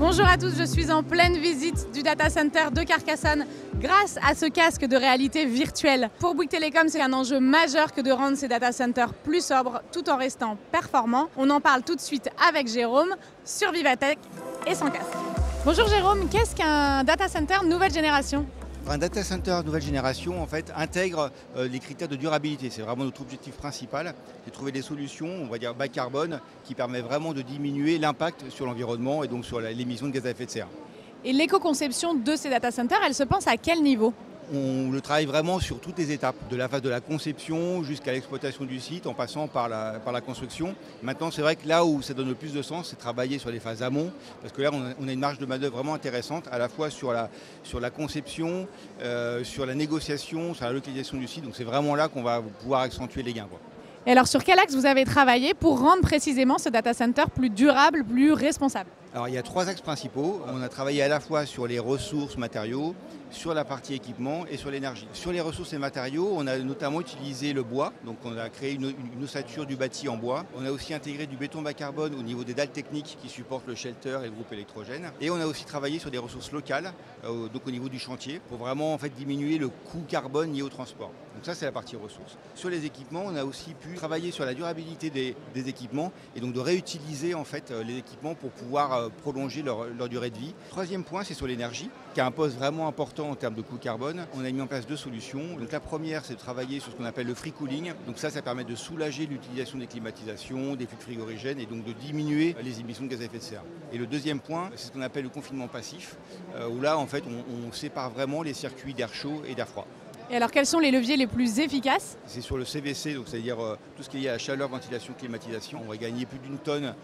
Bonjour à tous, je suis en pleine visite du data center de Carcassonne grâce à ce casque de réalité virtuelle. Pour Bouygues Telecom, c'est un enjeu majeur que de rendre ces data centers plus sobres tout en restant performants. On en parle tout de suite avec Jérôme sur Vivatech et sans casque. Bonjour Jérôme, qu'est-ce qu'un data center nouvelle génération ? Un data center nouvelle génération en fait, intègre les critères de durabilité. C'est vraiment notre objectif principal, c'est de trouver des solutions, on va dire bas carbone, qui permettent vraiment de diminuer l'impact sur l'environnement et donc sur l'émission de gaz à effet de serre. Et l'éco-conception de ces data centers, elle se pense à quel niveau ? On le travaille vraiment sur toutes les étapes, de la phase de la conception jusqu'à l'exploitation du site, en passant par la construction. Maintenant, c'est vrai que là où ça donne le plus de sens, c'est travailler sur les phases amont, parce que là, on a une marge de manœuvre vraiment intéressante, à la fois sur la conception, sur la négociation, sur la localisation du site. Donc c'est vraiment là qu'on va pouvoir accentuer les gains, quoi. Et alors sur quel axe vous avez travaillé pour rendre précisément ce data center plus durable, plus responsable ? Alors il y a 3 axes principaux. On a travaillé à la fois sur les ressources matériaux, sur la partie équipement et sur l'énergie. Sur les ressources et matériaux, on a notamment utilisé le bois. Donc on a créé une ossature du bâti en bois. On a aussi intégré du béton bas carbone au niveau des dalles techniques qui supportent le shelter et le groupe électrogène. Et on a aussi travaillé sur des ressources locales, donc au niveau du chantier, pour vraiment en fait diminuer le coût carbone lié au transport. Donc ça c'est la partie ressources. Sur les équipements, on a aussi pu travailler sur la durabilité des équipements et donc de réutiliser en fait les équipements pour pouvoir prolonger leur durée de vie. Troisième point, c'est sur l'énergie, qui a un poste vraiment important en termes de coût carbone. On a mis en place 2 solutions. Donc la première, c'est de travailler sur ce qu'on appelle le free cooling. Donc ça permet de soulager l'utilisation des climatisations, des flux frigorigènes et donc de diminuer les émissions de gaz à effet de serre. Et le deuxième point, c'est ce qu'on appelle le confinement passif, où là, en fait, on sépare vraiment les circuits d'air chaud et d'air froid. Et alors quels sont les leviers les plus efficaces ? C'est sur le CVC, donc c'est-à-dire tout ce qui est lié à la chaleur, ventilation, climatisation. On va gagner plus d'une tonne,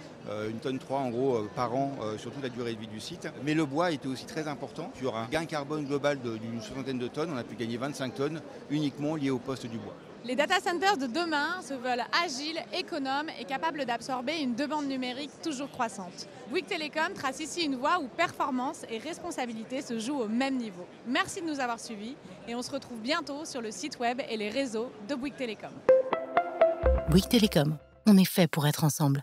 une tonne 3 en gros par an sur toute la durée de vie du site. Mais le bois était aussi très important. Sur un gain carbone global d'une 60aine de tonnes, on a pu gagner 25 tonnes uniquement liées au poste du bois. Les data centers de demain se veulent agiles, économes et capables d'absorber une demande numérique toujours croissante. Bouygues Telecom trace ici une voie où performance et responsabilité se jouent au même niveau. Merci de nous avoir suivis et on se retrouve bientôt sur le site web et les réseaux de Bouygues Telecom. Bouygues Telecom, on est fait pour être ensemble.